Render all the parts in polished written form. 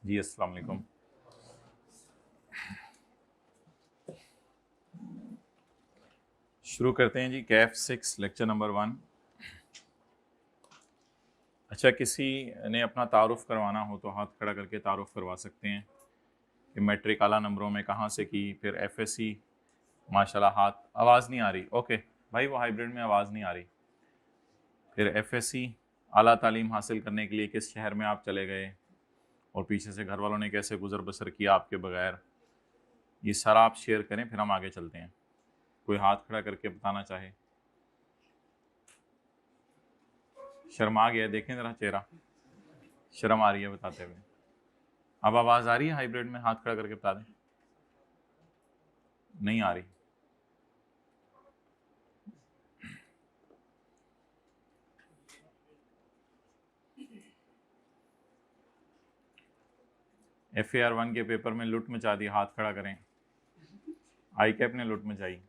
जी अस्सलाम वालेकुम। शुरू करते हैं जी। Kaif 6 lecture number 1। अच्छा, किसी ने अपना तारुफ करवाना हो तो हाथ खड़ा करके तारुफ करवा सकते हैं कि मैट्रिक आला नंबरों में कहाँ से की, फिर एफएससी। माशाल्लाह, हाथ आवाज़ नहीं आ रही। ओके भाई, वो हाइब्रिड में आवाज़ नहीं आ रही। फिर एफएससी आला तालीम हासिल करने के लिए किस शहर में आप चले गए और पीछे से घर वालों ने कैसे गुजर बसर किया आपके बगैर, ये सारा आप शेयर करें, फिर हम आगे चलते हैं। कोई हाथ खड़ा करके बताना चाहे। शर्मा गया, देखें ज़रा चेहरा, शर्म आ रही है बताते हुए। अब आवाज़ आ रही है हाइब्रिड में? हाथ खड़ा करके बता दें। नहीं आ रही। FAR 1 के पेपर में लुट मचा दी, हाथ खड़ा करें। आई कैप ने लुट मचाई।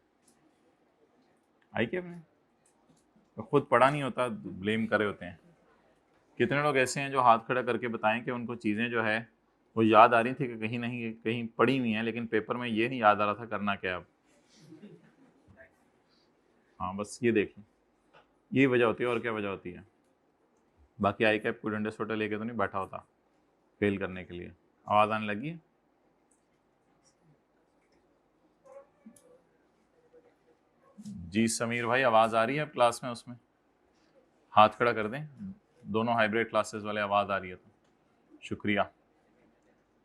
आई कैप ने तो खुद पढ़ा नहीं होता, ब्लेम करे होते हैं। कितने लोग ऐसे हैं जो हाथ खड़ा करके बताएं कि उनको चीज़ें जो है वो याद आ रही थी कि कहीं नहीं कहीं पढ़ी हुई हैं, लेकिन पेपर में ये नहीं याद आ रहा था करना क्या अब। हाँ बस ये देख लें, यही वजह होती है और क्या वजह होती है। बाकी आई कैप कोई डंडे सोटे लेके तो नहीं बैठा होता फेल करने के लिए। आवाज़ आने लगी है? जी समीर भाई, आवाज़ आ रही है अब क्लास में? उसमें हाथ खड़ा कर दें। दोनों हाइब्रिड क्लासेस वाले आवाज़ आ रही है तो शुक्रिया।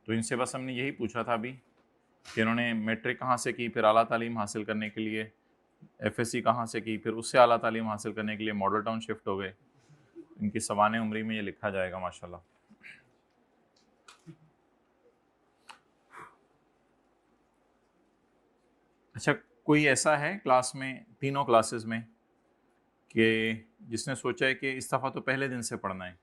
तो इनसे बस हमने यही पूछा था अभी कि इन्होंने मैट्रिक कहाँ से की, फिर आला तालीम हासिल करने के लिए एफएससी कहाँ से की, फिर उससे आला तालीम हासिल करने के लिए मॉडल टाउन शिफ्ट हो गए। इनकी सवाने उम्री में ये लिखा जाएगा माशाल्लाह। अच्छा, कोई ऐसा है क्लास में, तीनों क्लासेस में, कि जिसने सोचा है कि इस दफ़ा तो पहले दिन से पढ़ना है?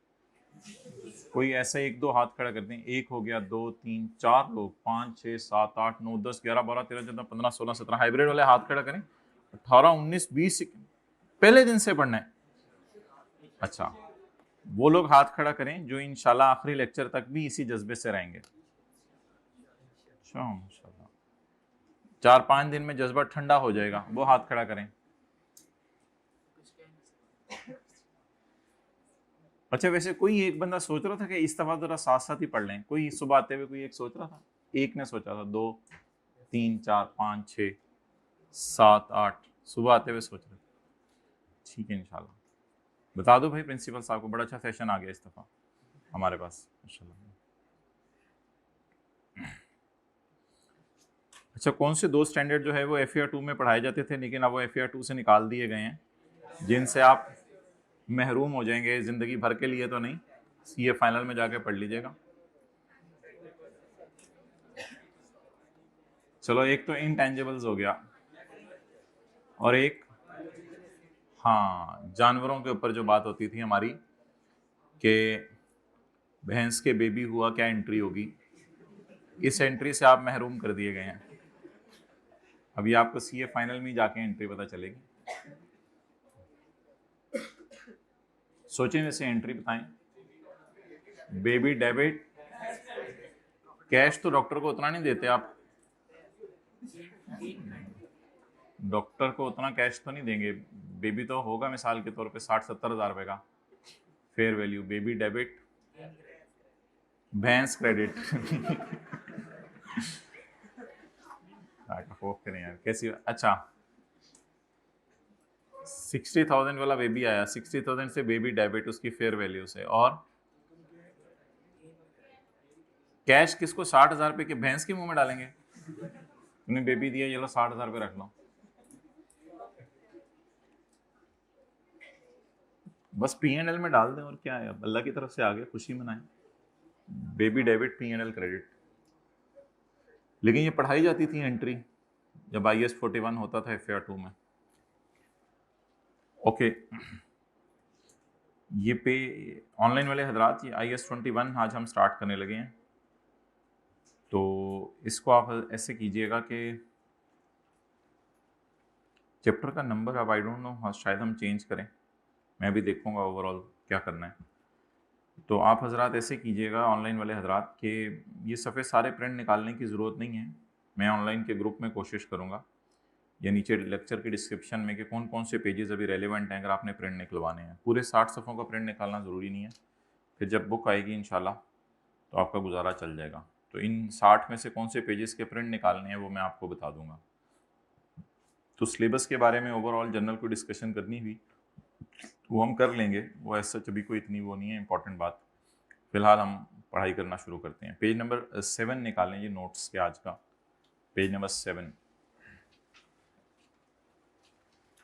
कोई ऐसा एक दो हाथ खड़ा करते हैं। एक हो गया, 2 3 4 लोग, 5 6 7 8 9 10 11 12 13 14 15 16 17 हाइब्रिड वाले हाथ खड़ा करें। 18 19 20 पहले दिन से पढ़ना है। अच्छा, वो लोग हाथ खड़ा करें जो इंशाल्लाह आखिरी लेक्चर तक भी इसी जज्बे से रहेंगे। अच्छा, माशाल्लाह 4 5 दिन में जज्बा ठंडा हो जाएगा, वो हाथ खड़ा करें। अच्छा, वैसे कोई एक बंदा सोच रहा था कि इस दफा जरा साथ साथ ही पढ़ लें? कोई सुबह आते हुए कोई एक सोच रहा था? एक ने सोचा था, 2 3 4 5 6 7 8 सुबह आते हुए सोच रहे थे। ठीक है, इंशाल्लाह बता दो भाई प्रिंसिपल साहब को। बड़ा अच्छा सेशन आ गया इस दफा हमारे पास माशाल्लाह। अच्छा, कौन से दो स्टैंडर्ड जो है वो FAR 2 में पढ़ाए जाते थे लेकिन अब वो FAR 2 से निकाल दिए गए हैं, जिनसे आप महरूम हो जाएंगे ज़िंदगी भर के लिए तो नहीं, ये फाइनल में जाके पढ़ लीजिएगा। चलो, एक तो इंटेंजिबल्स हो गया और एक, हाँ, जानवरों के ऊपर जो बात होती थी हमारी कि भैंस के बेबी हुआ क्या एंट्री होगी, इस एंट्री से आप महरूम कर दिए गए हैं। अभी आपको CA फाइनल में जाके एंट्री पता चलेगी। सोचें वैसे एंट्री बताएं। बेबी डेबिट कैश तो डॉक्टर को उतना नहीं देते आप, डॉक्टर को उतना कैश तो नहीं देंगे। बेबी तो होगा मिसाल के तौर पे 60 70 हज़ार रुपए का फेयर वैल्यू। बेबी डेबिट, भैंस क्रेडिट करें यार कैसी। अच्छा, 60,000 वाला बेबी आया, 60,000 से बेबी डेबिट उसकी फेयर वैल्यू से, और कैश किसको? 60,000 रुपए के भैंस के मुंह में डालेंगे? उन्हें बेबी दिया, ये लो 60,000 रुपये रख लो। बस P&L में डाल दें और क्या है, अल्लाह की तरफ से आ गया, खुशी मनाएं। Baby debit, P&L credit. लेकिन ये पढ़ाई जाती थी एंट्री जब IS 41 होता था FAR 2 में। ओके, ये पे ऑनलाइन वाले हजरात, ये IS 21 आज हम स्टार्ट करने लगे हैं, तो इसको आप ऐसे कीजिएगा कि चैप्टर का नंबर अब आई डोंट नो, शायद हम चेंज करें। मैं भी देखूंगा ओवरऑल क्या करना है। तो आप हजरात ऐसे कीजिएगा, ऑनलाइन वाले हजरात, कि ये सफ़े सारे प्रिंट निकालने की ज़रूरत नहीं है। मैं ऑनलाइन के ग्रुप में कोशिश करूँगा या नीचे लेक्चर के डिस्क्रिप्शन में कि कौन कौन से पेजेस अभी रेलिवेंट हैं अगर आपने प्रिंट निकलवाने हैं। पूरे 60 सफ़ों का प्रिंट निकालना ज़रूरी नहीं है, फिर जब बुक आएगी इंशाल्लाह तो आपका गुजारा चल जाएगा। तो इन 60 में से कौन से पेजेस के प्रिंट निकालने हैं वो मैं आपको बता दूंगा। तो सिलेबस के बारे में ओवरऑल जनरल को डिस्कशन करनी हुई वो हम कर लेंगे, वो ऐसा सच अभी कोई इतनी वो नहीं है इंपॉर्टेंट बात। फिलहाल हम पढ़ाई करना शुरू करते हैं। पेज नंबर 7 निकालें जी नोट्स के आज का, पेज नंबर 7।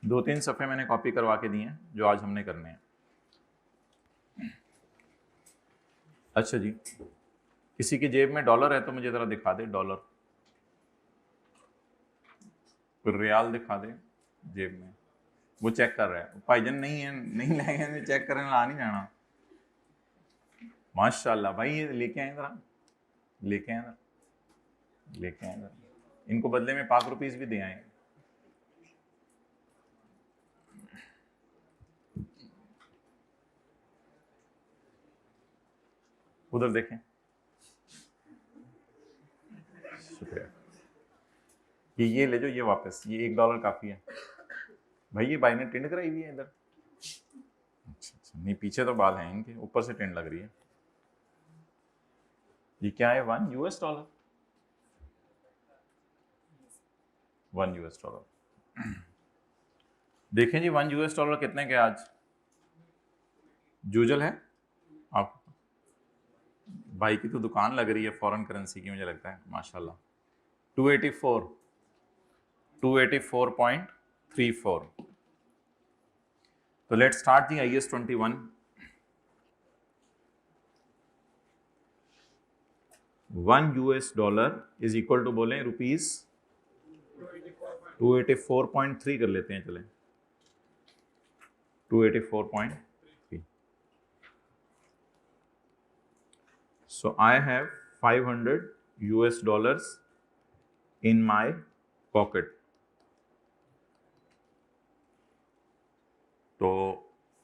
2-3 सफ़े मैंने कॉपी करवा के दिए हैं जो आज हमने करने हैं। अच्छा जी, किसी की जेब में डॉलर है तो मुझे ज़रा दिखा दे डॉलर, फिर रियाल दिखा दे जेब में। वो चेक कर रहा है भाईजान, नहीं है नहीं लाएंगे, चेक करने ला नहीं जाना। माशाल्लाह भाई, ये लेके आए ज़रा, लेके आए ज़रा, लेके आए ज़रा। इनको बदले में पाक रुपीस भी दे आए। उधर देखें, शुक्रिया। ये ले जो, ये वापस, ये $1 काफ़ी है भाई। ये भाई ने टिंड कराई हुई है इधर। अच्छा अच्छा, नहीं पीछे तो बाल हैं इनके, ऊपर से टिंड लग रही है। ये क्या है? $1 $1। देखें जी $1 कितने के आज? जूजल है आप भाई की तो दुकान लग रही है फॉरेन करेंसी की, मुझे लगता है माशाल्लाह। 284.34। तो let's start the IS-21। $1 is equal to बोले रुपीज 284.3 कर लेते हैं, चले 284.3। So I have $500 in my pocket. तो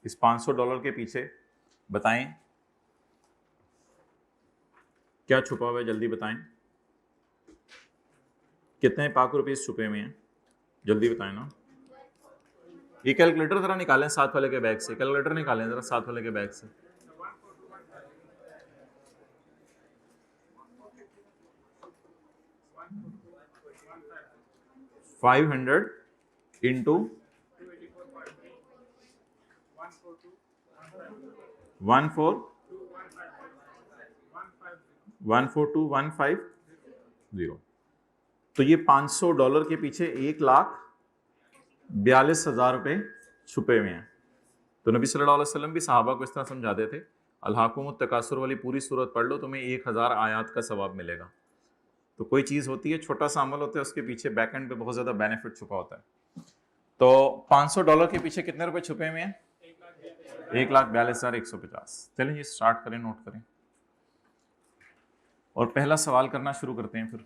इस $500 के पीछे बताएं क्या छुपा हुआ है, जल्दी बताएं। कितने पाक रुपीस छुपे हुए हैं, जल्दी बताएं ना। ये कैलकुलेटर जरा निकालें साथ वाले के बैग से, कैलकुलेटर निकालें जरा साथ वाले के बैग से। $500 इंटू 142,150। तो ये $500 के पीछे 1,42,000 रुपए छुपे हुए हैं। तो नबी सल्लल्लाहु अलैहि वसल्लम भी सहाबा को इस तरह समझाते थे, अल्हाकुमुत तकासुर वाली पूरी सूरत पढ़ लो, तुम्हें 1000 आयात का सवाब मिलेगा। तो कोई चीज़ होती है, छोटा सा अमल होता है, उसके पीछे बैक एंड पे बहुत ज़्यादा बेनिफिट छुपा होता है। तो $500 के पीछे कितने रुपए छुपे हुए हैं? 1,42,150। चलें ये स्टार्ट करें, नोट करें और पहला सवाल करना शुरू करते हैं फिर।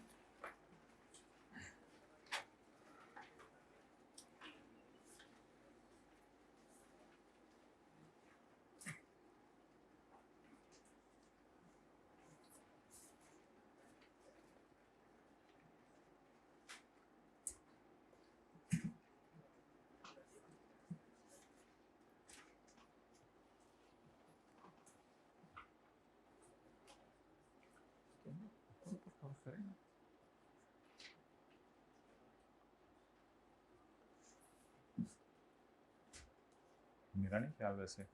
मेरा नहीं ख्याल, वैसे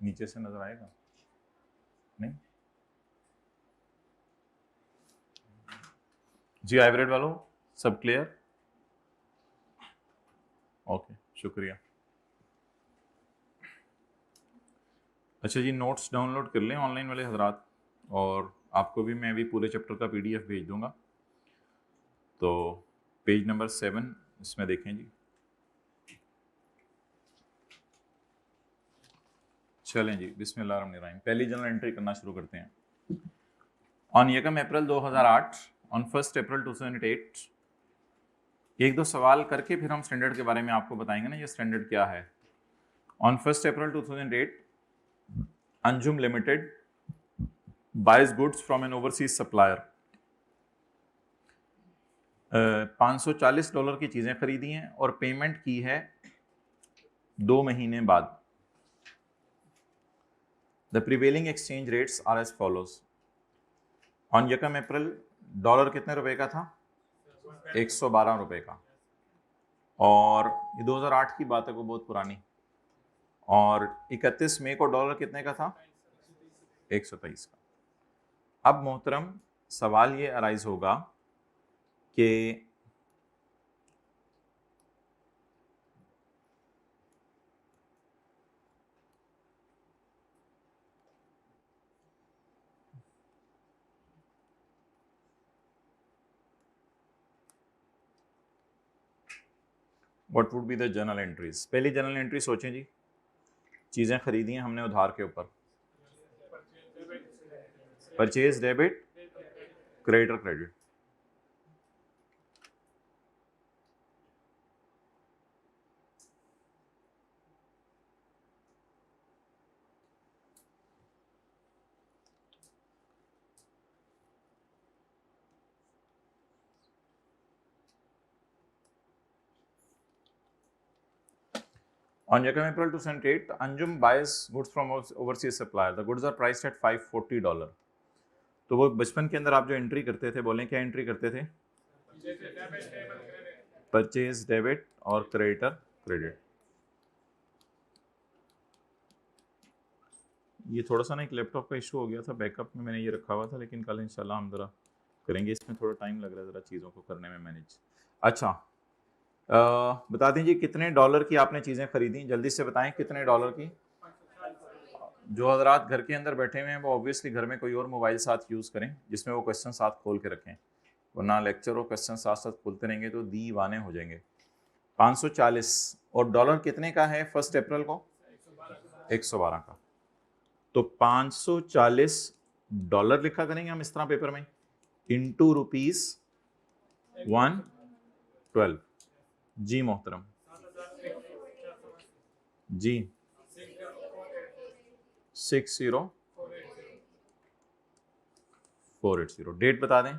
नीचे से नजर आएगा नहीं जी। हाइब्रिड वालों सब क्लियर? ओके शुक्रिया। अच्छा जी, नोट्स डाउनलोड कर लें ऑनलाइन वाले हजरात, और आपको भी मैं भी पूरे चैप्टर का PDF भेज दूंगा। तो पेज नंबर 7 इसमें देखें जी। चलें जी, बिस्मिल्लाहिर्रहमानिर्रहीम। पहली जनरल एंट्री करना शुरू करते हैं। On 1 April 2008, on 1 April 2008। एक दो सवाल करके फिर हम स्टैंडर्ड के बारे में आपको बताएंगे ना, ये स्टैंडर्ड क्या है। On 1 April 2008 Anjum limited buys goods from an overseas supplier. $540 की चीजें खरीदी हैं और पेमेंट की है 2 महीने बाद। The prevailing exchange rates are as follows. On 1 April dollar कितने रुपए का था? 112 रुपए का। और ये 2008 की बात है, को बहुत पुरानी। और 31 मई को डॉलर कितने का था? 123 का। अब मोहतरम सवाल ये अराइज होगा कि what would be the journal entries. पहली जर्नल एंट्री सोचें जी, चीजें खरीदी हैं हमने उधार के ऊपर। Purchase debit, creditor credit. On 2 April 2008, Anjum buys goods from overseas supplier. The goods are priced at $540. तो वो बचपन के अंदर आप जो एंट्री करते थे, बोलें क्या एंट्री करते थे? परचेज डेबिट और क्रेडिटर क्रेडिट। ये थोड़ा सा ना एक लैपटॉप का इशू हो गया था, बैकअप में मैंने ये रखा हुआ था, लेकिन कल इंशाल्लाह हम ज़रा करेंगे। इसमें थोड़ा टाइम लग रहा है ज़रा चीज़ों को करने में मैनेज। अच्छा, बता दीजिए कितने डॉलर की आपने चीज़ें खरीदी, जल्दी से बताएं कितने डॉलर की। जो हजरात घर के अंदर बैठे हुए हैं वो ऑब्वियसली घर में कोई और मोबाइल साथ यूज़ करें जिसमें वो क्वेश्चन साथ खोल के रखें, वरना लेक्चर और क्वेश्चन साथ साथ खोलते रहेंगे तो दीवाने हो जाएंगे। 540 और डॉलर कितने का है 1 अप्रैल को? 112 का। तो 540 डॉलर लिखा करेंगे हम इस तरह पेपर में, इंटू ₹112। जी मोहतरम जी, 60480। डेट बता दें?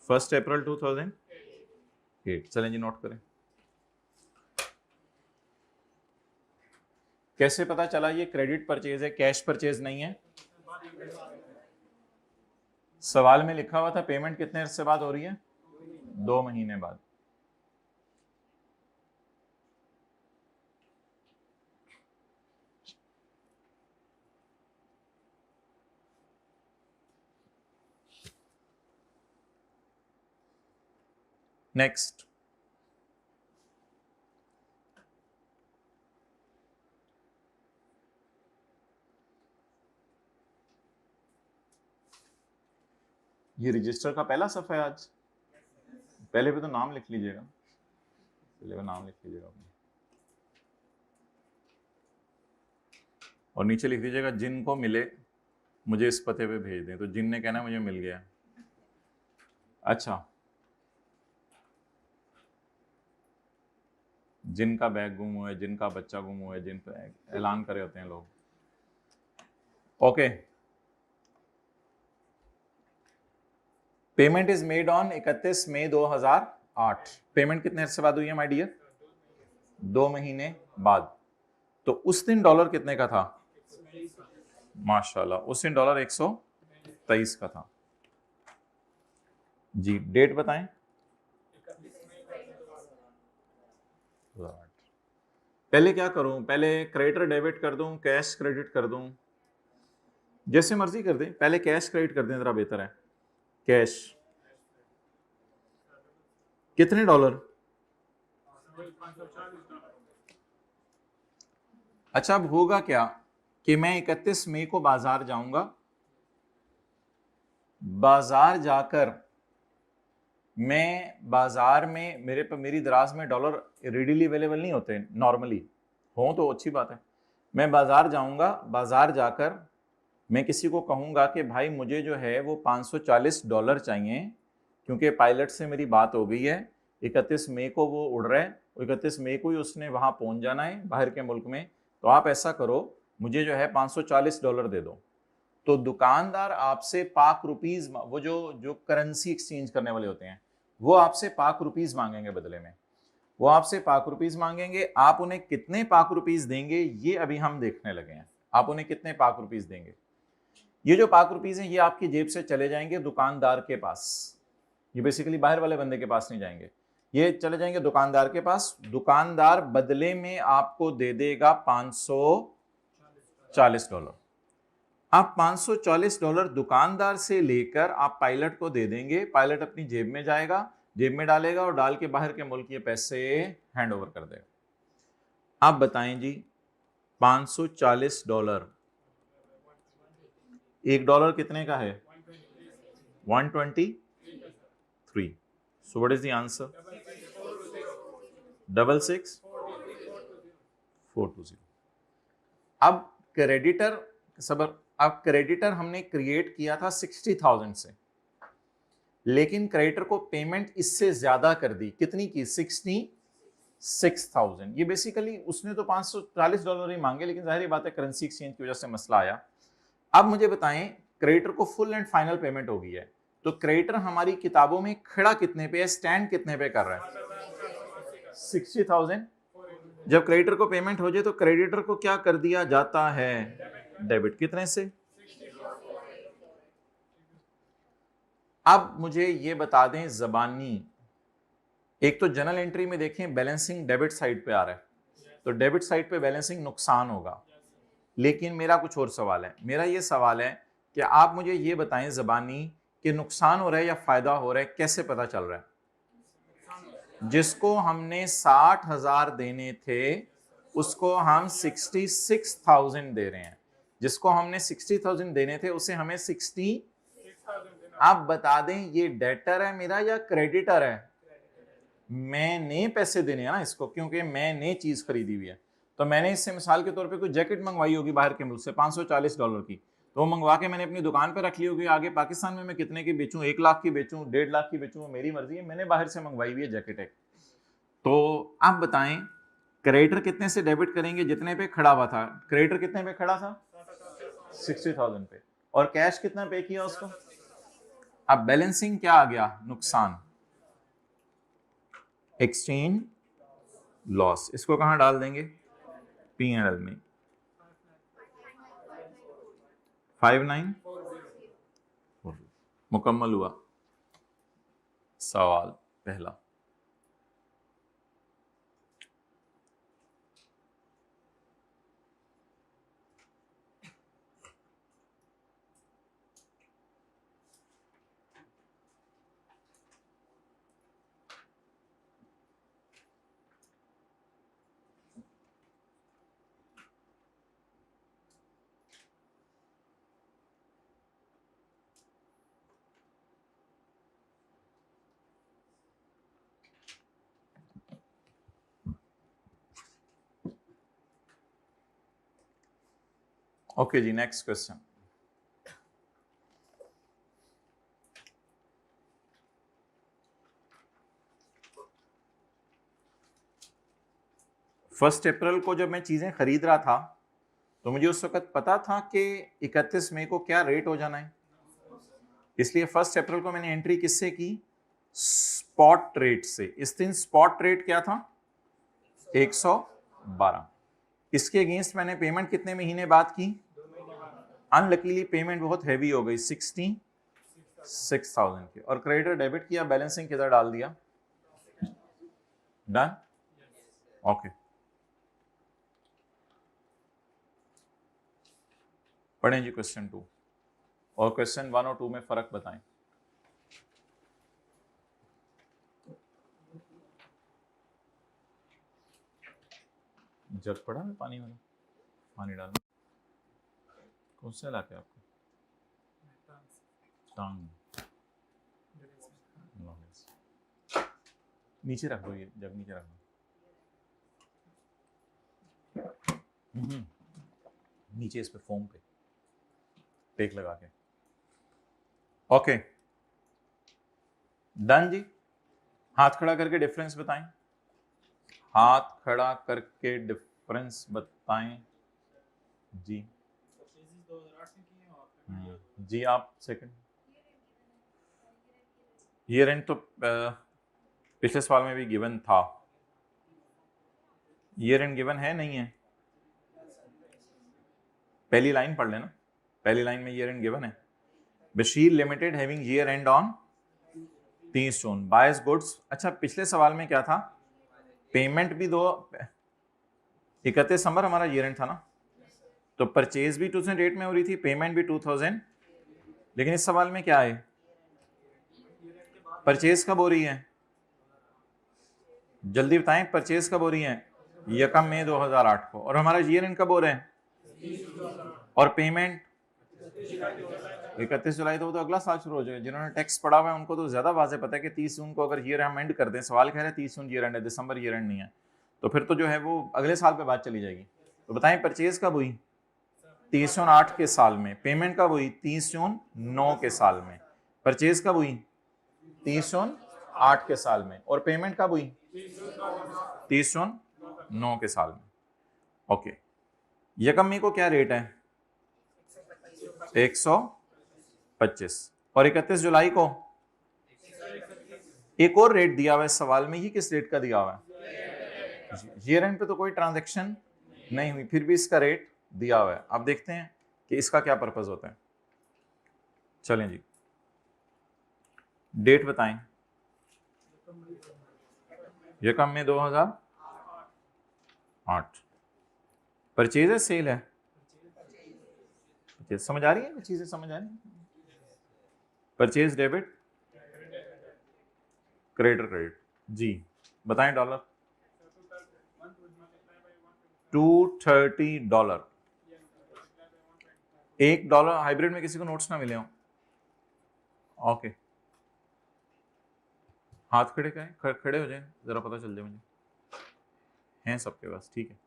1 अप्रैल 2008। चलें जी नोट करें। कैसे पता चला ये क्रेडिट परचेज है, कैश परचेज नहीं है? सवाल में लिखा हुआ था पेमेंट कितने अरसे बाद हो रही है? 2 महीने बाद। नेक्स्ट, ये रजिस्टर का पहला सफ़ा है आज। पहले पे तो नाम लिख लीजिएगा, पहले पे नाम लिख लीजिएगा अपने, और नीचे लिख दीजिएगा जिनको मिले मुझे इस पते पे भेज दें। तो जिन ने कहना मुझे मिल गया। अच्छा, जिनका बैग गुम हुआ है, जिनका बच्चा गुम हुआ है, जिन पर ऐलान करे होते हैं लोग। Okay, payment is made on 31 May 2008। Payment कितने अरसे बाद हुई है माय डियर? 2 महीने बाद। तो उस दिन डॉलर कितने का था? माशाल्लाह, उस दिन डॉलर 123 का था। जी, डेट बताएं। पहले क्या करूं? पहले क्रेडिटर डेबिट कर दूं, कैश क्रेडिट कर दूं? जैसे मर्जी कर दें, पहले कैश क्रेडिट कर दें जरा बेहतर है। कैश कितने डॉलर? अच्छा, अब होगा क्या कि मैं 31 मई को बाजार जाऊंगा, बाजार जाकर मैं बाजार में मेरी दराज में डॉलर रेडीली अवेलेबल नहीं होते नॉर्मली, हो तो अच्छी बात है। मैं बाजार जाऊंगा, बाजार जाकर मैं किसी को कहूंगा कि भाई मुझे जो है वो $540 चाहिए, क्योंकि पायलट से मेरी बात हो गई है, 31 मई को वो उड़ रहा है, 31 मई को ही उसने वहां पहुंच जाना है बाहर के मुल्क में। तो आप ऐसा करो मुझे जो है $540 दे दो, तो दुकानदार आपसे पाक रुपीज, वो जो जो करेंसी एक्सचेंज करने वाले होते हैं, वो आपसे पाक रुपीज मांगेंगे बदले में। वो आपसे पाक रुपीज मांगेंगे, आप उन्हें कितने पाक रुपीज देंगे ये अभी हम देखने लगे हैं। आप उन्हें कितने पाक रुपीज देंगे? ये जो पाक रुपीज हैं ये आपकी जेब से चले जाएंगे दुकानदार के पास। ये बेसिकली बाहर वाले बंदे के पास नहीं जाएंगे, ये चले जाएंगे दुकानदार के पास। दुकानदार बदले में आपको दे देगा $540। आप $540 दुकानदार से लेकर आप पायलट को दे देंगे, पायलट अपनी जेब में जाएगा, जेब में डालेगा और डाल के बाहर के मुल्क ये पैसे हैंड ओवर कर देगा। आप बताएं जी, $540, $1 कितने का है? 123। So what is the answer? 66420। अब क्रेडिटर सबर, अब क्रेडिटर हमने क्रिएट किया था 60,000 से, लेकिन क्रेडिटर को पेमेंट इससे ज्यादा कर दी। कितनी की? 66,000। ये बेसिकली उसने तो $540 ही मांगे, लेकिन जाहिर बात है करेंसी एक्सचेंज की वजह से मसला आया। अब मुझे बताएं, क्रेडिटर को फुल एंड फाइनल पेमेंट हो गई है, तो क्रेडिटर हमारी किताबों में खड़ा कितने पे है, स्टैंड कितने पे कर रहा है? 60,000। जब क्रेडिटर को पेमेंट हो जाए तो क्रेडिटर को क्या कर दिया जाता है? डेबिट। कितने से? अब मुझे ये बता दें जबानी, एक तो जनरल एंट्री में देखें बैलेंसिंग डेबिट साइड पे आ रहा है, तो डेबिट साइड पे बैलेंसिंग नुकसान होगा। लेकिन मेरा कुछ और सवाल है, मेरा ये सवाल है कि आप मुझे ये बताएं जबानी कि नुकसान हो रहा है या फायदा हो रहा है, कैसे पता चल रहा है? जिसको हमने 60,000 देने थे उसको हम 66,000 दे रहे हैं, जिसको हमने 60,000 देने थे उसे हमें 60। आप बता दें ये डेटर है मेरा या क्रेडिटर है? मैंने पैसे देने हैं ना इसको, क्योंकि मैंने चीज खरीदी हुई है। तो मैंने इससे मिसाल के तौर पे कोई जैकेट मंगवाई होगी बाहर के मुल्क से $540 की, तो वो मंगवा के मैंने अपनी दुकान पे रख ली होगी। आगे पाकिस्तान में मैं कितने की बेचूं, 1 लाख की बेचूं, 1.5 लाख की बेचूं, मेरी मर्जी है, मैंने बाहर से मंगवाई हुई है जैकेट एक। तो आप बताएं क्रेडिटर कितने से डेबिट करेंगे? जितने पे खड़ा हुआ था। क्रेडिटर कितने पे खड़ा था? 60,000 पे। और कैश कितना पे किया उसको? अब बैलेंसिंग क्या आ गया? नुकसान, एक्सचेंज लॉस। इसको कहां डाल देंगे? P&L में। 5940 मुकम्मल हुआ सवाल पहला। ओके जी, नेक्स्ट क्वेश्चन। फर्स्ट अप्रैल को जब मैं चीजें खरीद रहा था तो मुझे उस वक्त पता था कि 31 मई को क्या रेट हो जाना है, इसलिए 1 अप्रैल को मैंने एंट्री किससे की? स्पॉट रेट से। इस दिन स्पॉट रेट क्या था? 112। इसके अगेंस्ट मैंने पेमेंट कितने महीने बाद की? अनलकीली पेमेंट बहुत हैवी हो गई, 66,000 की, और क्रेडिटर डेबिट किया, बैलेंसिंग किधर डाल दिया? डन। ओके, पढ़ें जी क्वेश्चन 2, और क्वेश्चन 1 और 2 में फर्क बताएं। जग पड़ा है पानी वाला, पानी डालना। कौन सा इलाका है आपका? टांग। नीचे रख दो, ये जग नीचे रख दो, नीचे इस पे फोम पे टेक लगा के। ओके डन जी। हाथ खड़ा करके डिफरेंस बताएं, हाथ खड़ा करके डिफरेंस बताएं। जी जी आप सेकंड। ईयर एंड तो पिछले सवाल में भी गिवन था। ईयर एंड गिवन है नहीं है? पहली लाइन पढ़ लेना, पहली लाइन में ईयर एंड गिवन है। Bashir limited having year and on 30 June bias goods. अच्छा पिछले सवाल में क्या था? पेमेंट भी 31 दिसंबर हमारा ईयर एंड था ना, तो परचेज भी 2008 में हो रही थी, पेमेंट भी 2000। लेकिन इस सवाल में क्या है? परचेज कब हो रही है? जल्दी बताएं, परचेज कब हो रही है? 1 मई 2008 को। और हमारा ईयर एंड कब हो रहा है? और पेमेंट 31 जुलाई। तो अगला साल शुरू हो जाएगा। जिन्होंने टैक्स पढ़ा हुआ है उनको तो ज्यादा वाज़ेह पता है कि 30 जून को अगर ईयर हम एंड कर दें, सवाल कह रहे हैं 30 जून ईयर एंड है, दिसंबर ईयर एंड नहीं है, तो फिर तो जो है वो अगले साल पे बात चली जाएगी। तो बताएं परचेज कब हुई? 30 जून 8 के साल में। पेमेंट कब हुई? 30 जून 9 के साल में। परचेज कब हुई? 30 जून 8 के साल में। और पेमेंट कब हुई? 30 जून 9 के साल में। ओके, यकम मई को क्या रेट है? 125। और 31 जुलाई को एक और रेट दिया हुआ है सवाल में। ये किस रेट का दिया हुआ है? ईयर एंड पे तो कोई ट्रांजैक्शन नहीं हुई, फिर भी इसका रेट दिया हुआ है। अब देखते हैं कि इसका क्या पर्पस होता है। चलें जी, डेट बताएं। यकम में 2008। परचेज है सेल है? समझ आ रही है चीजें? समझ आ रही है? Purchase debit, creditor credit. जी बताएं। डॉलर $230। $1 हाइब्रिड में किसी को नोट्स ना मिले हो? ओके, हाथ खड़े का है, खड़े हो जाए जरा, पता चल जाए मुझे। हैं सबके पास? ठीक है।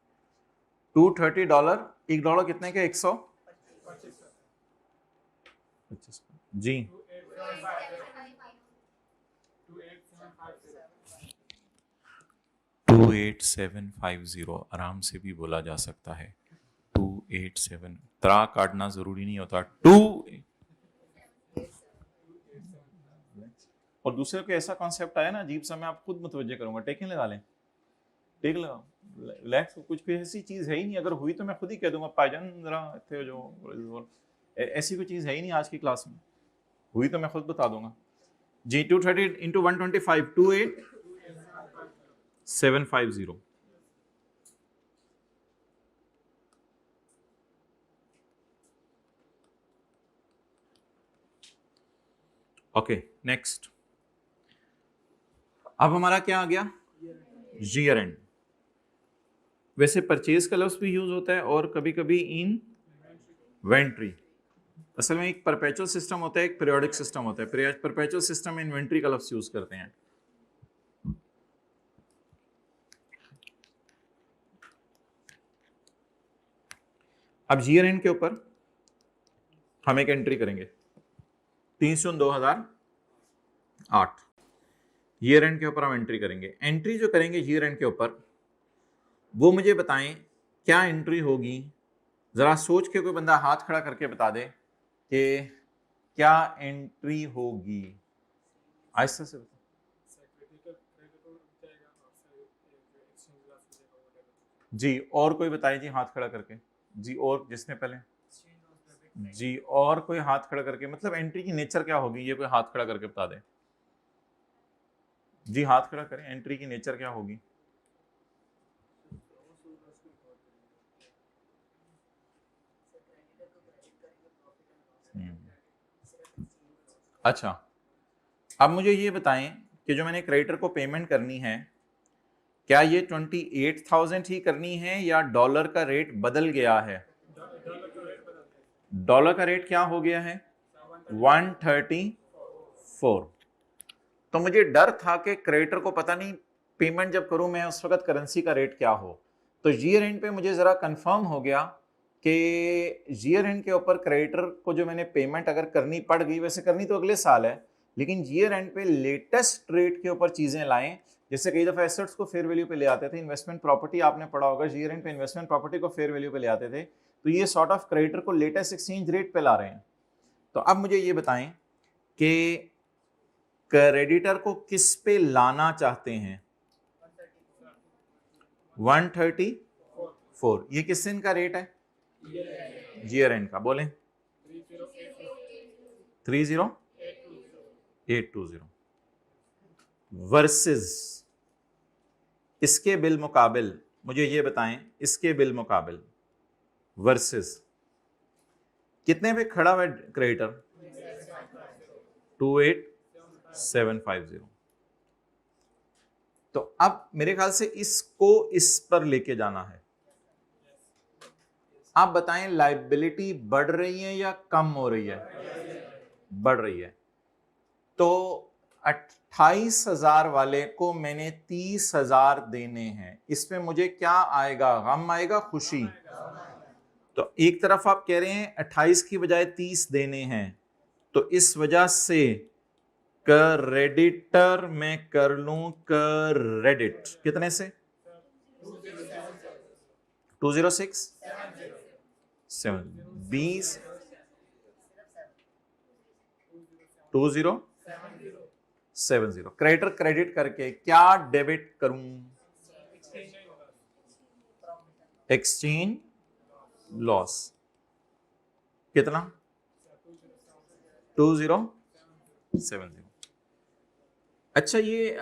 $230। $1 कितने के? 125 जी। 28750 आराम से भी बोला जा सकता है। 287, त्रा काटना जरूरी नहीं होता। 2। और दूसरे को ऐसा कॉन्सेप्ट आया ना अजीब सा, मैं आप खुद मुतवज्जे करूंगा। टेकिंग लगा लें, टेक लगाओ, रिलैक्स। कुछ भी ऐसी चीज है ही नहीं। अगर हुई तो मैं खुद ही कह दूंगा पायजान जरा थे जो, ऐसी कोई चीज है ही नहीं आज की क्लास में। हुई तो मैं खुद बता दूंगा जी। 230 इंटू 125, 28750। Okay next. अब हमारा क्या आ गया? Year and. वैसे परचेज का लफ्ज भी यूज होता है और कभी कभी इन्वेंट्री। असल में एक परपेचुअल सिस्टम होता है, एक पीरियोडिक सिस्टम होता है। परपेचुअल सिस्टम में इन्वेंट्री का लफ्ज यूज करते हैं। अब ईयर एंड के ऊपर हम एक एंट्री करेंगे 30 जून 2008। ईयर एंड के ऊपर हम एंट्री करेंगे। एंट्री जो करेंगे ईयर एंड के ऊपर, वो मुझे बताएं क्या एंट्री होगी। जरा सोच के कोई बंदा हाथ खड़ा करके बता दे कि क्या एंट्री होगी। आहिस्ता से बता। जी और कोई बताए जी हाथ खड़ा करके। जी और जिसने पहले जी, और कोई हाथ खड़ा करके, मतलब एंट्री की नेचर क्या होगी ये कोई हाथ खड़ा करके बता दे। जी हाथ खड़ा करें, एंट्री की नेचर क्या होगी? अच्छा, अब मुझे ये बताएं कि जो मैंने क्रेडिटर को पेमेंट करनी है, क्या ये 28,000 ही करनी है या डॉलर का रेट बदल गया है? डॉलर का रेट क्या हो गया है? 134। तो मुझे डर था कि क्रेडिटर को पता नहीं पेमेंट जब करूं मैं उस वक्त करेंसी का रेट क्या हो। तो ईयर एंड पे मुझे जरा कंफर्म हो गया कि ईयर एंड के ऊपर क्रेडिटर को जो मैंने पेमेंट अगर करनी पड़ गई, वैसे करनी तो अगले साल है, लेकिन ईयर एंड पे लेटेस्ट रेट के ऊपर चीजें लाएं। जैसे कई दफा एसेट्स को फेयर वैल्यू पे ले आते थे, इन्वेस्टमेंट प्रॉपर्टी आपने पढ़ा होगा, ईयर एंड पे इन्वेस्टमेंट प्रॉपर्टी को फेयर वैल्यू पे ले आते थे। तो ये सॉर्ट ऑफ क्रेडिटर को लेटेस्ट एक्सचेंज रेट पे ला रहे हैं। तो अब मुझे ये बताएं कि क्रेडिटर को किस पे लाना चाहते हैं? 134। ये किस दिन का रेट है? ईयर एंड का। बोलें 30820 वर्सेस इसके बिल मुकाबिल, मुझे ये बताएं इसके बिल मुकाबिल वर्सेस कितने पे खड़ा हुआ क्रेडिटर? 28750। तो अब मेरे ख्याल से इसको इस पर लेके जाना है। आप बताएं लायबिलिटी बढ़ रही है या कम हो रही है? बढ़ रही है। तो 28,000 वाले को मैंने 30,000 देने हैं, इसमें मुझे क्या आएगा? गम आएगा, खुशी? तो एक तरफ आप कह रहे हैं 28 की बजाय 30 देने हैं, तो इस वजह से क्रेडिटर में कर लूं क्रेडिट कितने से? 206 20 2070। क्रेडिटर क्रेडिट करके क्या डेबिट करूं? एक्सचेंज लॉस कितना? 2070। अच्छा ये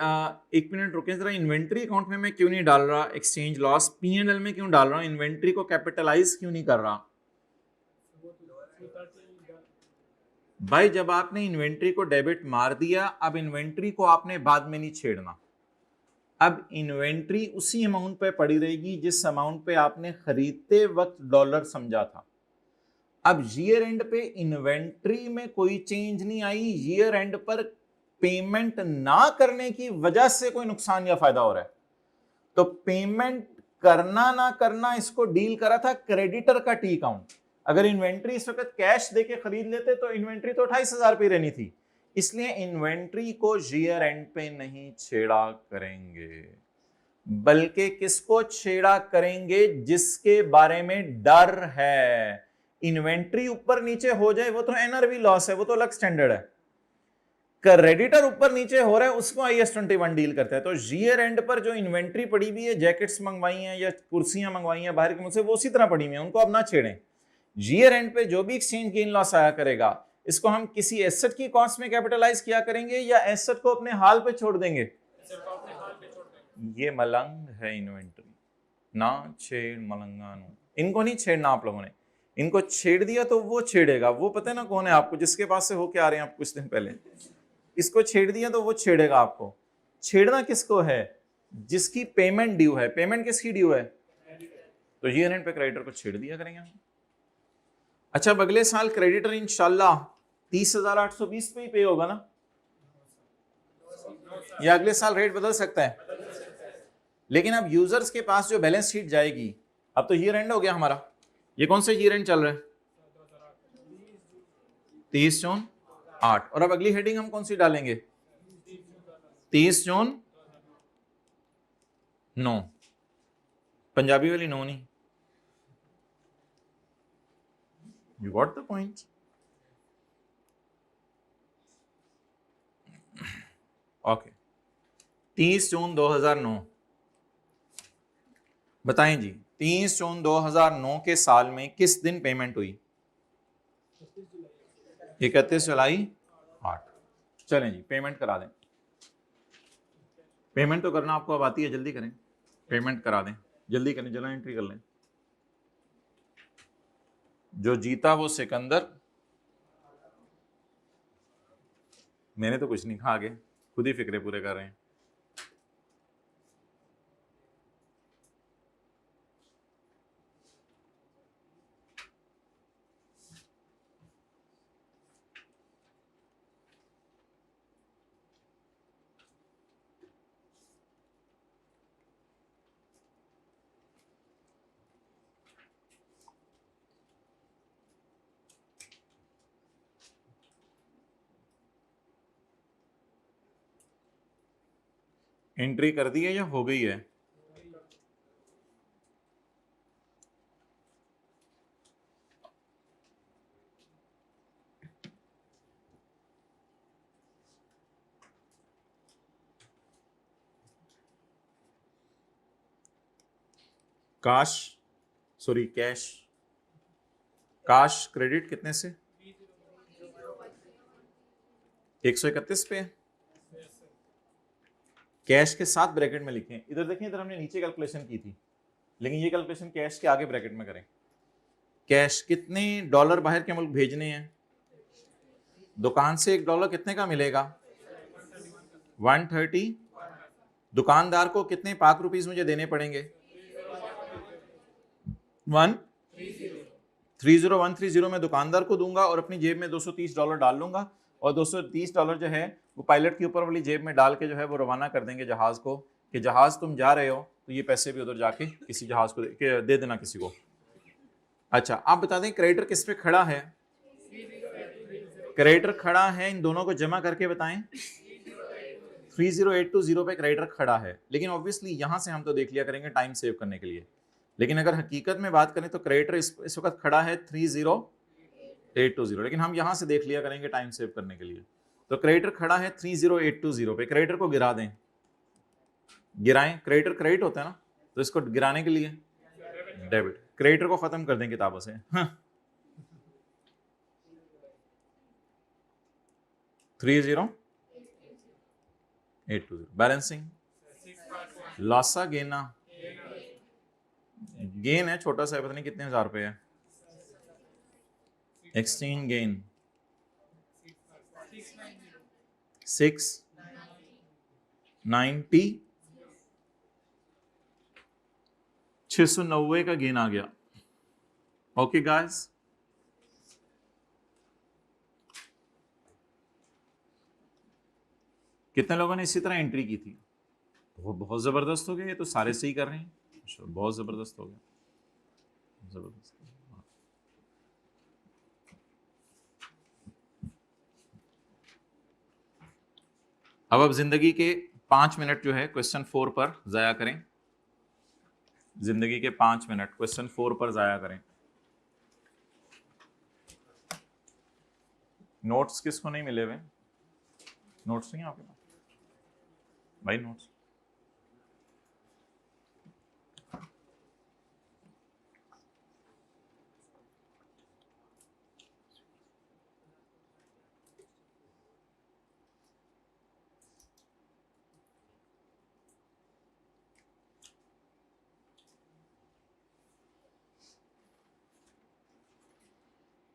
एक मिनट रुके जरा, इन्वेंट्री अकाउंट में मैं क्यों नहीं डाल रहा एक्सचेंज लॉस? P&L में क्यों डाल रहा हूं? इन्वेंट्री को कैपिटलाइज क्यों नहीं कर रहा? भाई जब आपने इन्वेंट्री को डेबिट मार दिया, अब इन्वेंट्री को आपने बाद में नहीं छेड़ना। अब इन्वेंट्री उसी अमाउंट पे पड़ी रहेगी जिस अमाउंट पे आपने खरीदते वक्त डॉलर समझा था। अब ईयर एंड पे इन्वेंट्री में कोई चेंज नहीं आई, ईयर एंड पर पेमेंट ना करने की वजह से कोई नुकसान या फायदा हो रहा है। तो पेमेंट करना ना करना इसको डील करा था क्रेडिटर का टी अकाउंट। अगर इन्वेंट्री इस वक्त कैश देके खरीद लेते तो इन्वेंट्री तो 28,000 पे रहनी थी, इसलिए इन्वेंट्री को ईयर एंड पे नहीं छेड़ा करेंगे, बल्कि किसको छेड़ा करेंगे? जिसके बारे में डर है। इन्वेंट्री ऊपर नीचे हो जाए वो तो एनआरवी लॉस है, वो तो अलग स्टैंडर्ड है। क्रेडिटर ऊपर नीचे हो रहा है उसको IAS 21 डील करता है। तो ईयर एंड पर जो इन्वेंट्री पड़ी हुई है, जैकेट्स मंगवाई हैं या कुर्सियां मंगवाई हैं बाहर के मुझसे, वो उसी तरह पड़ी हुई हैं, उनको अब ना छेड़ें। ईयर एंड पे जो भी एक्सचेंज गेन लॉस आया करेगा, इसको हम किसी एसेट की कॉस्ट में कैपिटलाइज किया करेंगे या एसेट को अपने हाल पे छोड़ देंगे? ये मलंग है इन्वेंट्री, ना छेड़ मलंगानू। इनको नहीं छेड़ना आप लोगों ने, इनको छेड़ दिया तो वो छेड़ेगा। वो पता है ना कौन है आपको, जिसके पास से होके आ रहे हैं आप कुछ दिन पहले। इसको छेड़ दिया तो वो छेड़ेगा आपको। छेड़ना किसको है? जिसकी पेमेंट ड्यू है। पेमेंट किसकी ड्यू है? तो ईयर एंड पे क्रेडिटर को छेड़ दिया करेंगे हम। अच्छा अब अगले साल क्रेडिटर इंशाल्लाह 30,820 पे ही पे होगा ना, या अगले साल रेट बदल सकता है? लेकिन अब यूजर्स के पास जो बैलेंस शीट जाएगी, अब तो ईयर एंड हो गया हमारा। ये कौन सा ईयर एंड चल रहा है? 30 जून 8। और अब अगली हेडिंग हम कौन सी डालेंगे? 30 जून 9। पंजाबी वाली 9 नहीं। You got the point? Okay 30 जून 2009। बताएं जी 30 जून 2009 के साल में किस दिन पेमेंट हुई? 31 जुलाई 8। चलें जी पेमेंट करा दें। पेमेंट तो करना आपको अब आती है, जल्दी करें, पेमेंट करा दें, जल्दी करें, जल्दी एंट्री कर लें। जो जीता वो सिकंदर। मैंने तो कुछ नहीं कहा, आगे खुद ही फिक्रे पूरे कर रहे हैं। एंट्री कर दी है या हो गई है? काश, सॉरी कैश, काश क्रेडिट कितने से? 131 पे। कैश के साथ ब्रैकेट में लिखें। इधर देखें, इधर हमने नीचे कैलकुलेशन की थी, लेकिन ये कैलकुलेशन कैश के आगे ब्रैकेट में करें। कैश कितने डॉलर बाहर के मुल्क भेजने हैं? दुकान से $1 कितने का मिलेगा? 130। दुकानदार को कितने पाक रुपीस मुझे देने पड़ेंगे? 130 में दुकानदार को दूंगा और अपनी जेब में $230 डाल लूंगा, और $230 जो है वो पायलट के ऊपर वाली जेब में डाल के जो है वो रवाना कर देंगे जहाज को, कि जहाज तुम जा रहे हो तो ये पैसे भी उधर जाके किसी जहाज को दे देना किसी को। अच्छा, आप बता दें क्रेडिटर किस पे खड़ा है? क्रेडिटर खड़ा है, इन दोनों को जमा करके बताएं। 30820 पे क्रेडिटर खड़ा है, लेकिन ऑब्वियसली यहां से हम तो देख लिया करेंगे टाइम सेव करने के लिए, लेकिन अगर हकीकत में बात करें तो क्रेडिटर इस वक्त खड़ा है 30820, लेकिन हम यहां से देख लिया करेंगे टाइम सेव करने के लिए। तो क्रेडिटर खड़ा है 30820 पे, क्रेडिटर को गिरा दें, गिराएं। क्रेडिटर क्रेडिट होता है ना, तो इसको गिराने के लिए डेबिट। क्रेडिटर को खत्म कर दें किताबों से। हाँ। 30820 बैलेंसिंग। लासा गेना, गेन है छोटा सा, पता नहीं कितने हजार पे है। एक्सचेंज गेन 690, 690 का गेन आ गया। ओके गाइस, कितने लोगों ने इसी तरह एंट्री की थी? बहुत जबरदस्त हो गया, ये तो सारे सही कर रहे हैं, बहुत जबरदस्त हो गया, जबरदस्त। अब जिंदगी के 5 मिनट जो है क्वेश्चन 4 पर जाया करें। जिंदगी के 5 मिनट क्वेश्चन 4 पर जाया करें। नोट्स किसको नहीं मिले हुए? नोट्स नहीं है आपके पास भाई? नोट्स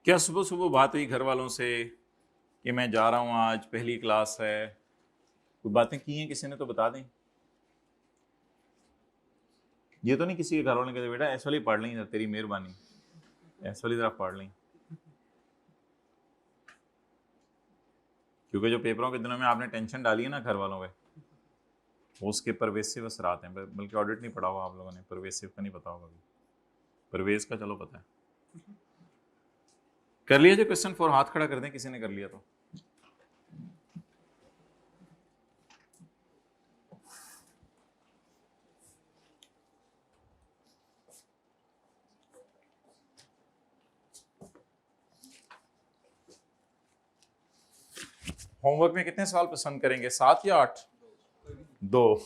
क्या सुबह सुबह बात हुई घर वालों से कि मैं जा रहा हूँ, आज पहली क्लास है? कोई बातें की हैं किसी ने तो बता दें। ये तो नहीं किसी के घर वालों ने कहते बेटा ऐसा वाली पढ़ लें, तेरी मेहरबानी, ऐसा वाली तरफ पढ़ लें, क्योंकि जो पेपरों के दिनों में आपने टेंशन डाली है ना घर वालों पे, उसके परवेसिव असरात हैं। बल्कि ऑडिट नहीं पढ़ा हुआ आप लोगों ने, परवेसिव का नहीं पता होगा अभी। परवेज का चलो पता है। कर लिया जो क्वेश्चन 4? हाथ खड़ा कर दें किसी ने कर लिया तो। होमवर्क में कितने सवाल पसंद करेंगे, 7 या 8? 2।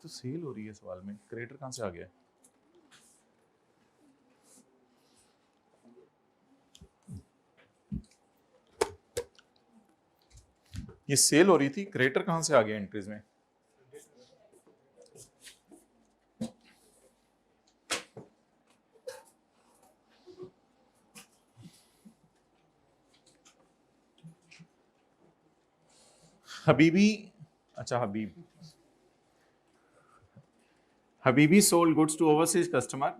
तो सेल हो रही है सवाल में, क्रेडिटर कहाँ से आ गया? ये सेल हो रही थी, क्रेडिटर कहाँ से आ गया एंट्रीज में? हबीबी, अच्छा Habibi sold goods to overseas customer.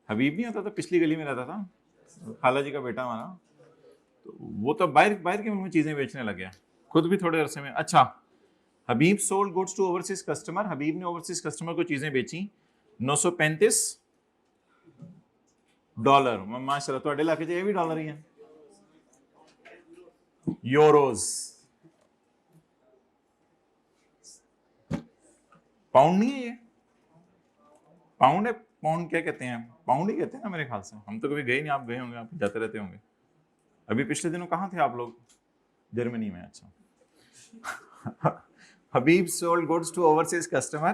Habib नहीं होता तो पिछली गली में रहता था, खाला जी का बेटा हमारा, तो वो तो बाहर बाहर के मुल्क में चीजें बेचने लग गया खुद भी थोड़े अरसे में। अच्छा, Habib sold goods to overseas customer, Habib ने ओवरसीज कस्टमर को चीजें बेची $935। माशाल्लाह, ਤੁਹਾਡੇ इलाके 'ਚ ਇਹ भी डॉलर ही है। यूरोज, पाउंड नहीं है ये, पाउंड है, पाउंड क्या कहते हैं, पाउंड ही कहते हैं ना मेरे ख्याल से। हम तो कभी गए नहीं, आप गए होंगे, आप जाते रहते होंगे। अभी पिछले दिनों कहाँ थे आप लोग? जर्मनी में। अच्छा, Habib sold goods to overseas customer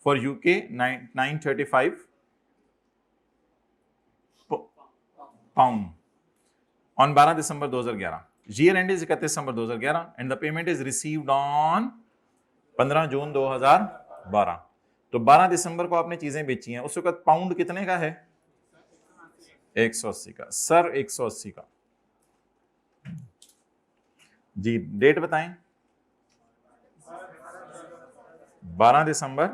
for UK 935 pound on 12 December 2011। Year end is 31 December 2011 and the payment is received on 15 June 2012। तो 12 दिसंबर को आपने चीजें बेची हैं, उस वक्त पाउंड कितने का है? 180 का। सर 180 का जी, डेट बताएं। 12 दिसंबर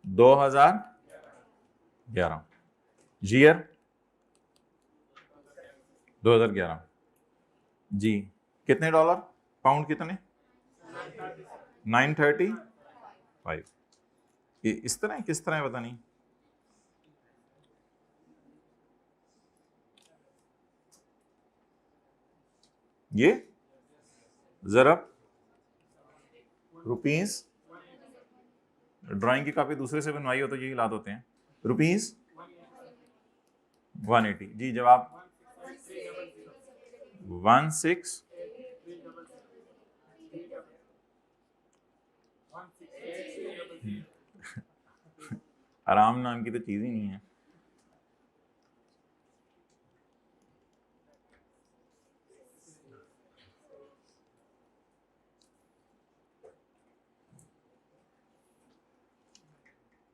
2011, ईयर 2011 जी। कितने डॉलर? पाउंड कितने? 935। ये इस तरह है, किस तरह है पता नहीं। ये जरा रुपीस, ड्राइंग की कापी दूसरे से बनवाई हो तो यही हालात होते हैं। रुपीस 180 जी। जवाब 16 आराम नाम की तो चीज ही नहीं है।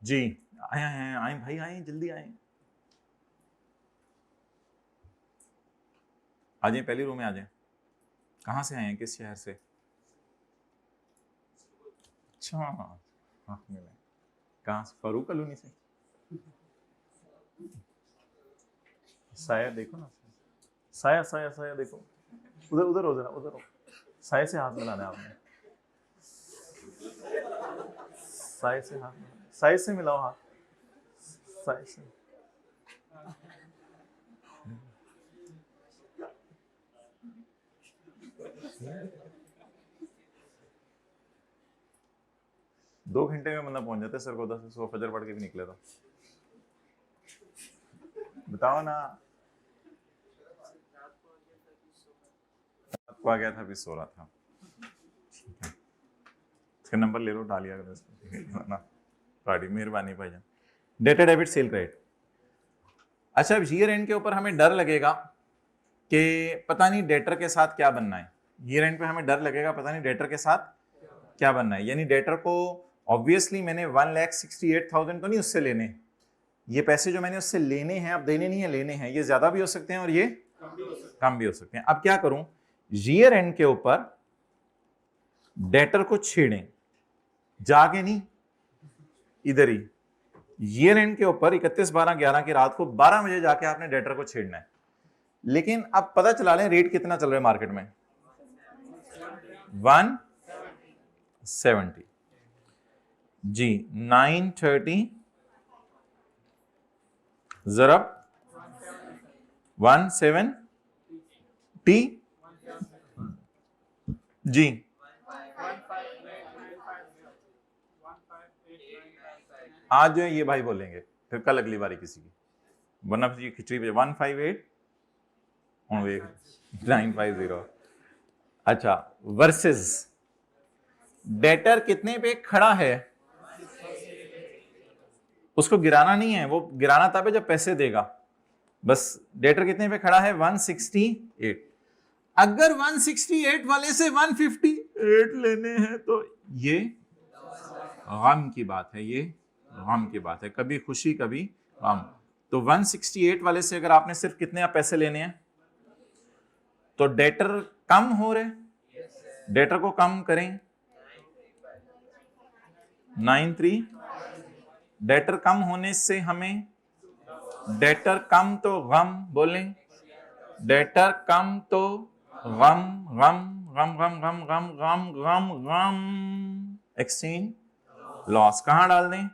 जी आए आए आए भाई, आए जल्दी आए, आ जाए, पहली रो में आ जाए। कहाँ से आए हैं, किस शहर से? अच्छा, हाँ मिले। कहाँ से? फारूक कॉलोनी से। साया देखो ना, साया साया साया देखो, उधर उधर हो, जरा उधर हो। साया से हाथ मिलाना है आपने, साया से हाथ, साया से मिलाओ हाथ, साया से। दो घंटे में बंदा पहुंच जाता है सरगोदा से, सो फजर पढ़ के भी निकले तो। बताओ ना, आपको आ गया था, अभी सो रहा था। इसका नंबर ले लो, डालिया ना, मेहरबानी भाईजान। Data debit cell credit. अच्छा, अब ईयर एंड के ऊपर हमें डर लगेगा कि पता नहीं डेटर के साथ क्या बनना है। ईयर एंड पे हमें डर लगेगा, पता नहीं डेटर के साथ क्या बनना है। यानी डेटर को ऑब्वियसली मैंने 1,68,000 तो नहीं उससे लेने, ये पैसे जो मैंने उससे लेने हैं, अब देने नहीं है, लेने हैं। ये ज्यादा भी हो सकते हैं और ये कम भी हो सकते हैं। अब क्या करूं, ईयर एंड के ऊपर डेटर को छेड़ें, जाके नहीं, इधर ही ईयर एंड के ऊपर 31/12/11 की रात को 12 बजे जाके आपने डेटर को छेड़ना है। लेकिन अब पता चला लें रेट कितना चल रहा है मार्केट में, 170 जी। 930 जरब 170 जी। आज जो है ये भाई बोलेंगे, फिर कल अगली बारी किसी की, वरना फिर ये खिचड़ी पे 158 950। अच्छा, वर्सेस डेटर कितने पे खड़ा है, उसको गिराना नहीं है, वो गिराना तब है जब पैसे देगा। बस डेटर कितने पे खड़ा है, 168। अगर 168 वाले से 158 लेने हैं तो ये गम की बात है, ये गम की बात है, कभी खुशी कभी गम। तो 168 वाले से अगर आपने सिर्फ कितने पैसे लेने हैं, तो डेटर कम हो रहे, डेटर को कम करें 93। डेटर कम होने से हमें, डेटर कम तो गम बोलें, डेटर कम तो गम गम गम गम गम गम गम गम गम, एक्सचेंज लॉस कहां डाल दें,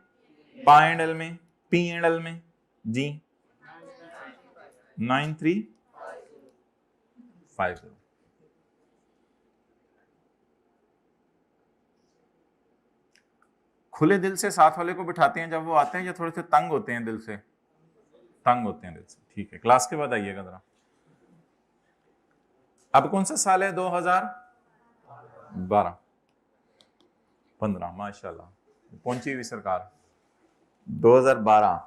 पाई एंड एल में, पी एंड एल में जी, 9350। खुले दिल से साथ वाले को बिठाते हैं जब वो आते हैं, या थोड़े से तंग होते हैं दिल से, तंग होते हैं दिल से, ठीक है। क्लास के बाद आइएगा जरा। अब कौन सा साल है, 2012 15, माशाल्लाह पहुंची हुई सरकार। 2012,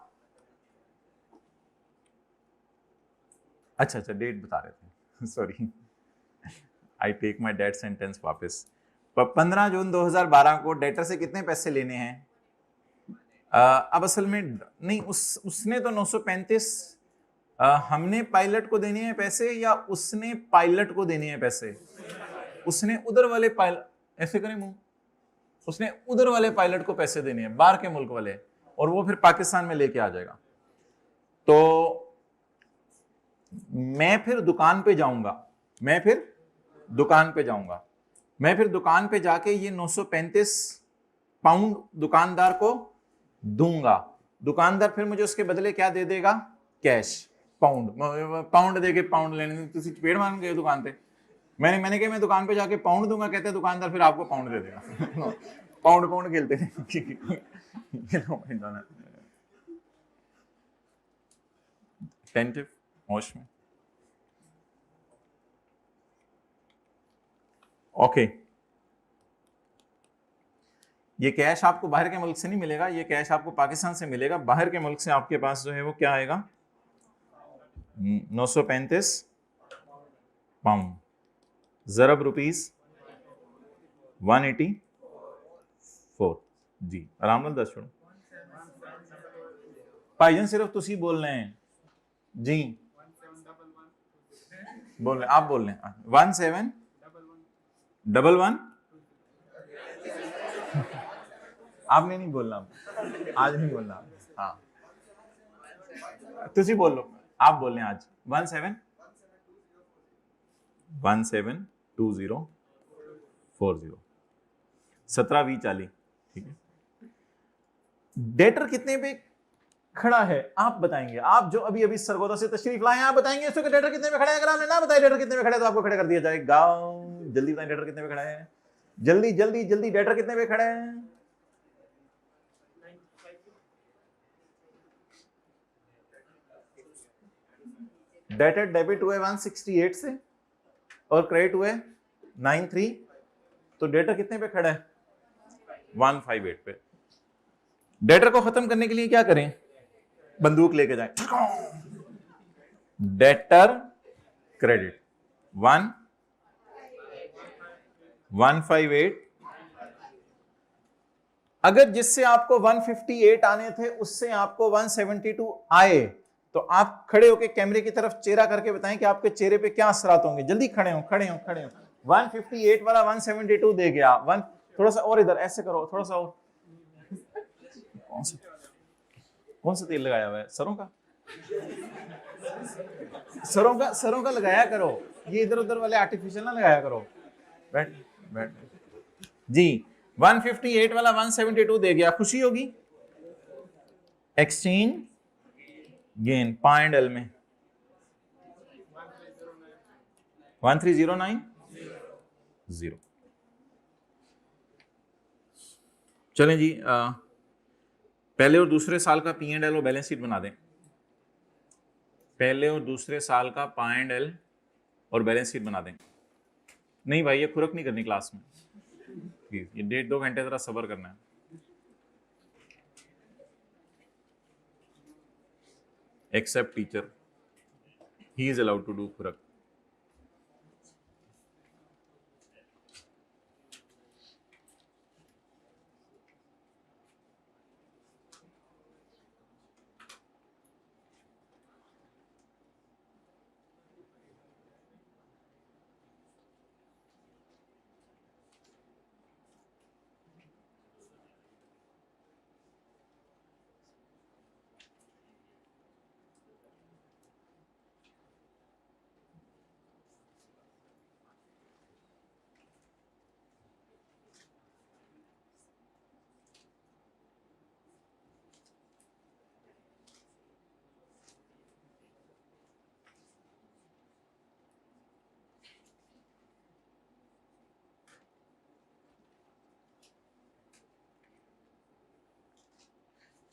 अच्छा डेट बता रहे थे, sorry, I take my date sentence वापस। 15 जून 2012 को डेटर से कितने पैसे लेने हैं, अब असल में नहीं, उसने तो 935, हमने पायलट को देने हैं पैसे या उसने पायलट को देने हैं पैसे, उसने उधर वाले पायलट, ऐसे करें मुंह, उसने उधर वाले पायलट को पैसे देने हैं, बाहर के मुल्क वाले, और वो फिर पाकिस्तान में लेके आ जाएगा। तो मैं फिर दुकान पे जाऊंगा, मैं फिर दुकान पे जाके ये 935 पाउंड दुकानदार को दूंगा। दुकानदार फिर मुझे उसके बदले क्या दे देगा, कैश, पाउंड देके पाउंड लेने, तुसी पेड़ मान गए दुकान पे, मैंने कहा मैं दुकान पे जाके पाउंड दूंगा, कहते हैं दुकानदार फिर आपको पाउंड दे देगा। पाउंड खेलते थे। टेंटिव, होश में, ओके। ये कैश आपको बाहर के मुल्क से नहीं मिलेगा, ये कैश आपको पाकिस्तान से मिलेगा। बाहर के मुल्क से आपके पास जो है वो क्या आएगा, 935 पाउंड, ज़रब रुपीस 184 जी। आराम नाल दस छोड़ो भाईजान, सिर्फ तुसी बोल रहे हैं जी, बोल रहे, आप बोल रहे हैं 1711, आपने नहीं बोलना, आज नहीं बोलना, हाँ तुसी बोल लो, आप बोल रहे हैं आज 172040, 172040, ठीक है। डेटर कितने पे खड़ा है आप बताएंगे, आप जो अभी सरगोदा से तशरीफ लाए आप बताएंगे इसको कि डेटर कितने पे खड़ा है। अगर आपने ना बताया डेटर कितने पे खड़ा है तो आपको खड़ा कर दिया जाएगा। जल्दी बताएं डेटर कितने पे खड़ा है, जल्दी जल्दी जल्दी, डेटर कितने पे खड़ा है। डेटर डेबिट हुए 168 से और क्रेडिट हुए 93, तो डेटर कितने पे खड़ा है, 158 पे। डेटर को खत्म करने के लिए क्या करें, बंदूक लेके जाएं, डेटर क्रेडिट 158, अगर जिससे आपको 158 आने थे उससे आपको 172 आए तो आप खड़े होकर कैमरे की तरफ चेहरा करके बताएं कि आपके चेहरे पे क्या असरात होंगे। जल्दी खड़े हो, खड़े हो, खड़े हो। 158 वाला 172 दे गया, थोड़ा सा और इधर ऐसे करो, थोड़ा सा और। कौन सा तेल लगाया हुआ है, सरों का, सरों का लगाया करो, ये इधर उधर वाले आर्टिफिशियल ना लगाया करो। बैठ बैठ जी। 158 वाला 172 दे गया, खुशी होगी। एक्सचेंज गेन पॉइंट एल में 13090। चलें जी, पहले और दूसरे साल का पी एंड एल और बैलेंस शीट बना दें। पहले और दूसरे साल का पी एंड एल और बैलेंस शीट बना दें। नहीं भाई, ये खुरक नहीं करनी क्लास में। प्लीज ये 1.5-2 घंटे जरा सब्र करना है। Except teacher, he is allowed to do खुरक।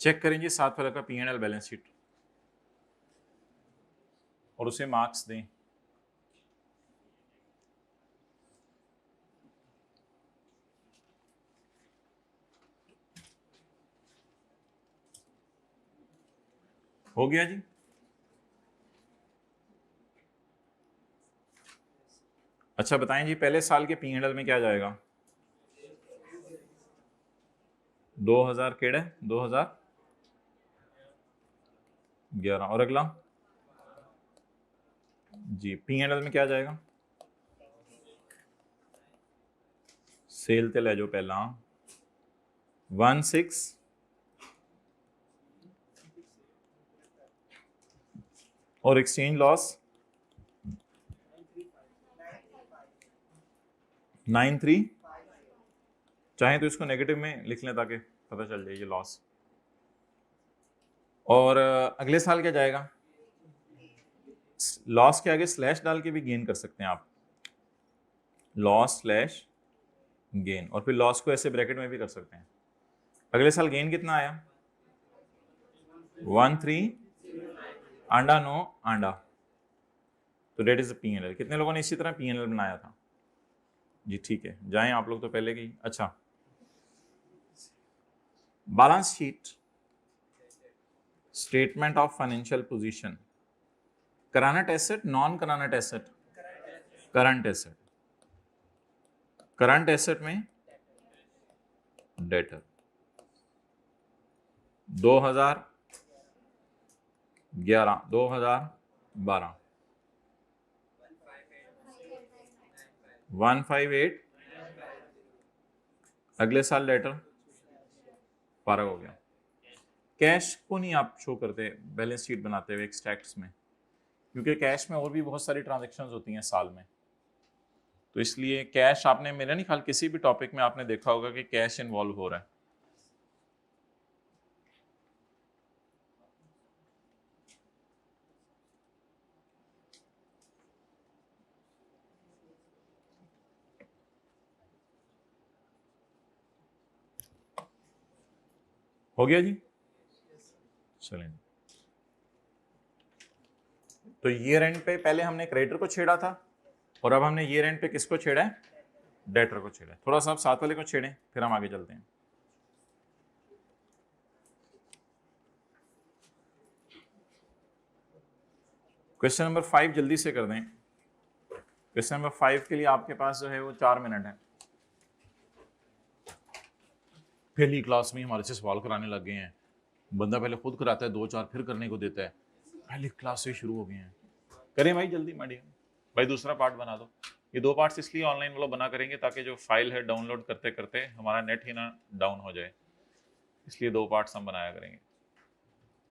चेक करेंगे 7 वाले का P&L बैलेंस शीट और उसे मार्क्स दें। हो गया जी। अच्छा बताएं जी, पहले साल के P&L में क्या जाएगा? 2000 केड़ा 2011। और अगला जी P&L में क्या जाएगा? सेल ते ले जाओ पहला 16 और एक्सचेंज लॉस 93। चाहे तो इसको नेगेटिव में लिख लें ताकि पता चल जाए ये लॉस। और अगले साल क्या जाएगा? लॉस के आगे स्लैश डाल के भी गेन कर सकते हैं आप, लॉस स्लैश गेन, और फिर लॉस को ऐसे ब्रैकेट में भी कर सकते हैं। अगले साल गेन कितना आया? 13 आंडा नो आंडा, तो डेट इज P&L। कितने लोगों ने इसी तरह P&L बनाया था जी? ठीक है, जाएं आप लोग तो पहले की। अच्छा, balance sheet, statement of financial position, current asset, non current asset, current asset. Current asset में डेटर 2011 2012 158, अगले साल डेटर फर्क हो गया। कैश को नहीं आप शो करते बैलेंस शीट बनाते हुए एक्सट्रैक्ट्स में, क्योंकि कैश में और भी बहुत सारी ट्रांजैक्शंस होती हैं साल में, तो इसलिए कैश आपने, मेरा नहीं ख्याल किसी भी टॉपिक में आपने देखा होगा कि कैश इन्वॉल्व हो रहा है। हो गया जी? चलें, तो ईयर एंड पे पहले हमने क्रेडिटर को छेड़ा था और अब हमने ईयर एंड पे किसको छेड़ा है? डेटर को छेड़ा है। थोड़ा सा आप साथ वाले को छेड़ें, फिर हम आगे चलते हैं। क्वेश्चन नंबर 5 जल्दी से कर दें। क्वेश्चन नंबर 5 के लिए आपके पास जो है वो 4 मिनट है। पहली क्लास में हमारे से सवाल कराने लग गए हैं, बंदा पहले खुद कराता है 2-4 फिर करने को देता है, पहली क्लास से शुरू हो गए हैं। करें भाई जल्दी, माडिया भाई दूसरा पार्ट बना दो। ये 2 पार्ट्स इसलिए ऑनलाइन वालों बना करेंगे ताकि जो फाइल है डाउनलोड करते करते हमारा नेट ही ना डाउन हो जाए, इसलिए 2 पार्ट्स हम बनाया करेंगे।